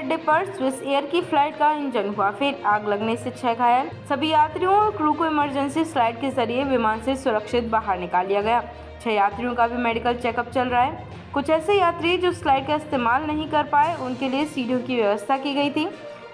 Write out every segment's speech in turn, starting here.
अड्डे पर Swiss air की फ्लाइट का इंजन हुआ फेल, आग लगने से 6 घायल। सभी यात्रियों और क्रू को इमरजेंसी फ्लाइट के जरिए विमान से सुरक्षित बाहर निकाल लिया गया। 6 यात्रियों का भी मेडिकल चेकअप चल रहा है। कुछ ऐसे यात्री जो फ्लाइट का इस्तेमाल नहीं कर पाए, उनके लिए सीढ़ियों की व्यवस्था की गई थी।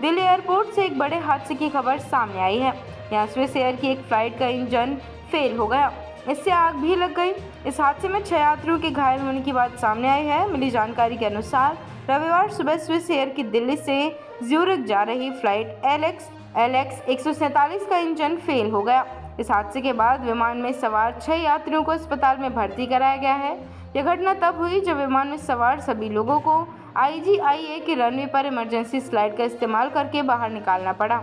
दिल्ली एयरपोर्ट से एक बड़े हादसे की खबर सामने आई है। यहाँ स्विस एयर की एक फ्लाइट का इंजन फेल हो गया, इससे आग भी लग गई। इस हादसे में 6 यात्रियों के घायल होने की बात सामने आई है। मिली जानकारी के अनुसार रविवार सुबह स्विस एयर की दिल्ली से ज्यूरिख जा रही फ्लाइट LX 147 का इंजन फेल हो गया। इस हादसे के बाद विमान में सवार 6 यात्रियों को अस्पताल में भर्ती कराया गया है। यह घटना तब हुई जब विमान में सवार सभी लोगों को IGIA के रनवे पर इमरजेंसी स्लाइड का इस्तेमाल करके बाहर निकालना पड़ा।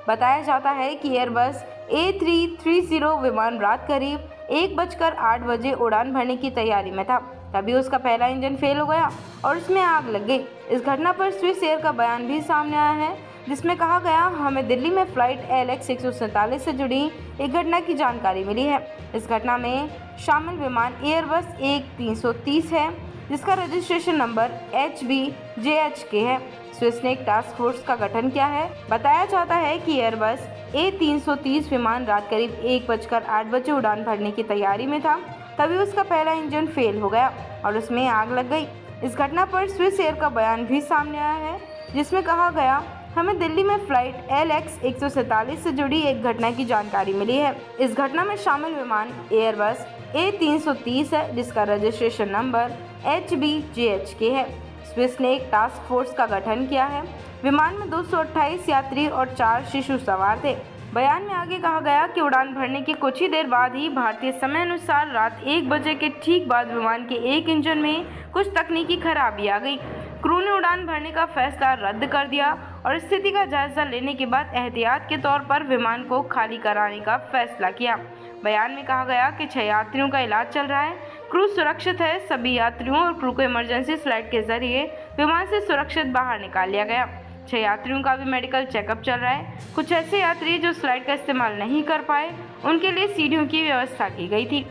बताया जाता है कि एयरबस A330 विमान रात करीब 1:08 उड़ान भरने की तैयारी में था, तभी उसका पहला इंजन फेल हो गया और उसमें आग लग गई। इस घटना पर स्विस एयर का बयान भी सामने आया है, जिसमें कहा गया, हमें दिल्ली में फ्लाइट LX 147 से जुड़ी एक घटना की जानकारी मिली है। इस घटना में शामिल विमान एयरबस A330 है, जिसका रजिस्ट्रेशन नंबर HBJHK है। स्विस ने एक टास्क फोर्स का गठन किया है। बताया जाता है कि एयरबस A330 विमान रात करीब 1:08 उड़ान भरने की तैयारी में था, तभी उसका पहला इंजन फेल हो गया और उसमें आग लग गई। इस घटना पर स्विस एयर का बयान भी सामने आया है, जिसमें कहा गया, हमें दिल्ली में फ्लाइट LX 147 से जुड़ी एक घटना की जानकारी मिली है। इस घटना में शामिल विमान एयरबस A330 है, जिसका रजिस्ट्रेशन नंबर HBJHK है। स्विस ने एक टास्क फोर्स का गठन किया है। विमान में 228 यात्री और 4 शिशु सवार थे। बयान में आगे कहा गया कि उड़ान भरने के कुछ ही देर बाद ही भारतीय समय अनुसार रात 1 बजे के ठीक बाद विमान के एक इंजन में कुछ तकनीकी खराबी आ गई। क्रू ने उड़ान भरने का फैसला रद्द कर दिया और स्थिति का जायजा लेने के बाद एहतियात के तौर पर विमान को खाली कराने का फैसला किया। बयान में कहा गया कि 6 यात्रियों का इलाज चल रहा है, क्रू सुरक्षित है। सभी यात्रियों और क्रू को इमरजेंसी फ्लाइट के जरिए विमान से सुरक्षित बाहर निकाल लिया गया। 6 यात्रियों का भी मेडिकल चेकअप चल रहा है। कुछ ऐसे यात्री जो फ्लाइट का इस्तेमाल नहीं कर पाए, उनके लिए सीढ़ियों की व्यवस्था की गई थी।